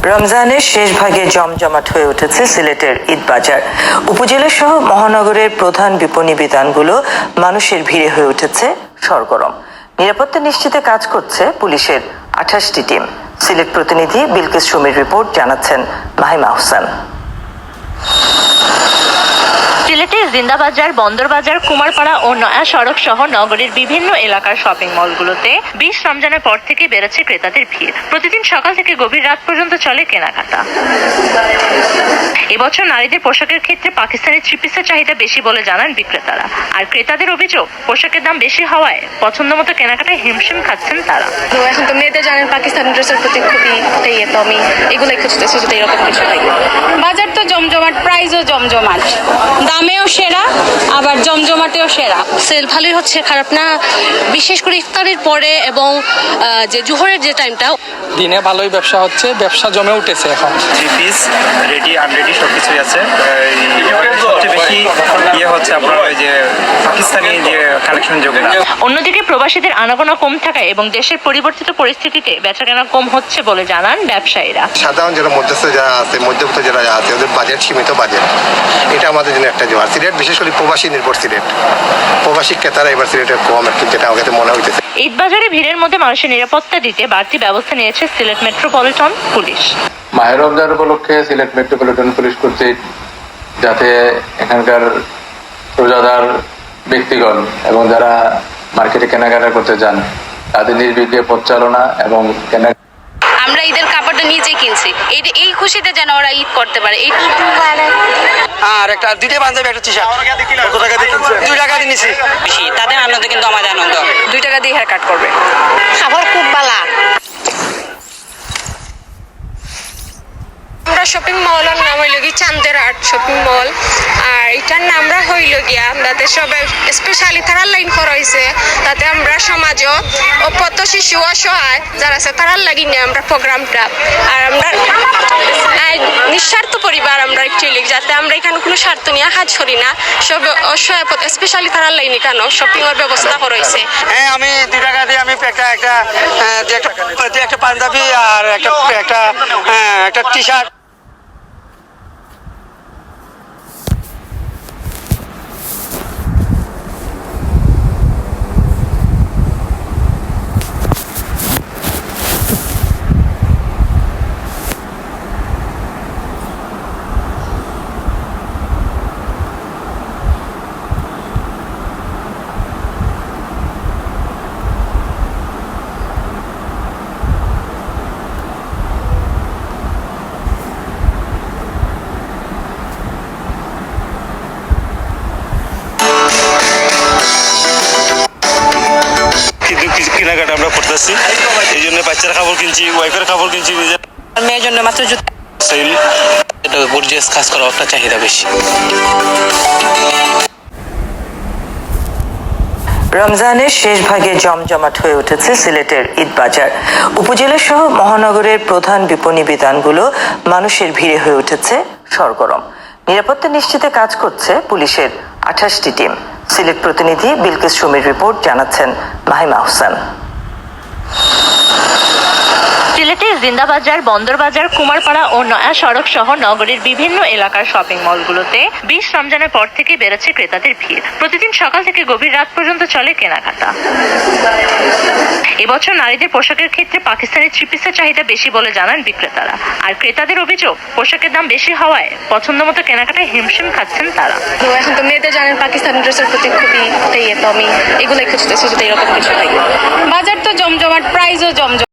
রমজানের শেষ ভাগে জমজমাট হয়ে উঠেছে সিলেটের ঈদ বাজার। উপজেলা সহ মহানগরের প্রধান বিপণী বিতানগুলো মানুষের ভিড়ে হয়ে উঠেছে সরগরম। নিরাপত্তা নিশ্চিতে কাজ করছে পুলিশের 28টি টিম। সিলেট প্রতিনিধি বিলকিস সুমির রিপোর্ট, জানাচ্ছেন মাহিমা হোসেন। সিলেটের জিন্দাবাজার, বন্দরবাজার, কুমারপাড়া ও নয়া সড়ক সহ নগরীর বিভিন্ন এলাকার শপিং মলগুলোতে 20 রমজানের পর থেকে বেড়েছে ক্রেতাদের ভিড়। প্রতিদিন সকাল থেকে গভীর রাত পর্যন্ত চলে কেনাকাটা। এবছর নারীদের পোশাকের ক্ষেত্রে পাকিস্তানি থ্রি পিসের চাহিদা বেশি বলে জানান বিক্রেতারা। আর ক্রেতাদের অভিযোগ, পোশাকের দাম বেশি হওয়ায় পছন্দ মতো কেনাকাটায় হিমশিম খাচ্ছেন তারা। তো এখন তো মেয়েদের জানেন পাকিস্তানি ড্রেসের প্রতি খুবই তো আমি এগুলাই খুঁজতেছি, যদি এরকম কিছু হয়। বাজার তো জমজমাট, প্রাইসও জমজমাট, দামেও সেরা, আবার জমজমাটেও সেরা। সেল ভালোই হচ্ছে, খারাপ না। বিশেষ করে ইফতারের পরে এবং যে জোহরের যে টাইমটা, দিনে ভালোই ব্যবসা হচ্ছে, ব্যবসা জমে উঠেছে। এখন থ্রি পিস রেডি আনরেডি সবকিছুই আছে। সবচেয়ে বেশি হচ্ছে আপনার ওই যে পাকিস্তানি যে কালেকশন যোগে। অন্যদিকে প্রবাসীদের আনাগোনা কম থাকায় এবং দেশের পরিবর্তিত পরিস্থিতিতে বেচাকেনা কম হচ্ছে বলে জানান ব্যবসায়ীরা। সাধারণ যারা মধ্যস্থ যারা আছে, মধ্যবিত্ত যারা আছে, ওদের বাজেট সীমিত বাজেট, এটা আমাদের জন্য একটা জোয়ার। সিলেট বিশেষ করে প্রবাসী নির্ভর সিলেট, প্রবাসী ক্রেতারা এবার সিলেটে কম একটু, যেটা আমাকে মনে হইতেছে। ঈদ বাজারে ভিড়ের মধ্যে মানুষের নিরাপত্তা দিতে বাড়তি ব্যবস্থা নিয়েছে সিলেট মেট্রোপলিটন পুলিশ। মাহে রমজান উপলক্ষে সিলেট মেট্রোপলিটন পুলিশ কর্তৃক যাতে এখানকার রোজাদার ব্যক্তিগণ এবং যারা মার্কেটে কেনাকাটা করতে যান তাদের নির্বিঘ্নে পথ চালনা এবং আমরা ঈদের কাপড়টা নিজে কিনছি, এই খুশিতে যেন ওরা ঈদ করতে পারে। আর একটা দুইটা পাঞ্জাবি, একটা টি-শার্ট। কত টাকা দিয়ে কিনছেন? 2 টাকা দিয়ে নিছি। বেশি তাদের আনন্দ কিন্তু আমাদের আনন্দ। 2 টাকা দিয়ে হেয়ার কাট করবে। খাবার খুব ভালো। আমরা শপিং মলের নাম হইল কি চান্দের আর্ট শপিং মল, আর এটার নামরা হইল গিয়া তাতে সবাই স্পেশালি তারার লাইন করা হয়েছে, তাতে আমরা সমাজও অপত শিশু অসহায় যারা আছে তারার লাগি নিয়ে আমরা প্রোগ্রামটা। আর আমরা নিঃস্বার্থ পরিবার, আমরা একচুয়ালি যাতে আমরা এখানে কোনো স্বার্থ নিয়ে কাজ করি না, সব অসহায় স্পেশালি তারার লাইনে কেন শপিং এর ব্যবস্থা করা হয়েছে। হ্যাঁ, আমি 2 টাকা দিয়ে আমি একটা পাঞ্জাবি আর একটা টি-শার্ট। কেনাকাটা আমরা করতেছি, এই জন্য বাচ্চার কাপড় কিনছি, ওয়াইফের কাপড় কিনছি, নিজের মেয়ের জন্য মাত্র এটা গর্জিয়াস কাজ করা একটা চাহিদা বেশি। রমজানের শেষ ভাগে জমজমাট হয়ে উঠেছে সিলেটের ঈদ বাজার। উপজেলা সহ মহানগরের প্রধান বিপণী বিতানগুলো মানুষের ভিড়ে হয়ে উঠেছে সরগরম। নিরাপত্তা নিশ্চিতে কাজ করছে পুলিশের 28টি টিম। সিলেট প্রতিনিধি বিলকিস সুমির রিপোর্ট, জানাচ্ছেন মাহিমা হোসেন। সিলেটের জিন্দাবাজার, বন্দরবাজার, কুমারপাড়া ও নয়া সড়ক সহ নগরীর বিভিন্ন এলাকার শপিং মলগুলোতে 20 রমজানের পর থেকে বেড়েছে ক্রেতাদের ভিড়। প্রতিদিন সকাল থেকে গভীর রাত পর্যন্ত চলে কেনাকাটা। এবছর নারীদের পোশাকের ক্ষেত্রে পাকিস্তানি থ্রি পিসের চাহিদা বেশি বলে জানান বিক্রেতারা। আর ক্রেতাদের অভিযোগ, পোশাকের দাম বেশি হওয়ায় পছন্দ মতো কেনাকাটায় হিমশিম খাচ্ছেন তারা। তো এখন তো মেয়েদের জানেন পাকিস্তানি ড্রেসের প্রতি খুবই তো আমি এগুলাই খুঁজতেছি, যদি এরকম কিছু হয়। বাজার তো জমজমাট, প্রাইসও জমজমাট।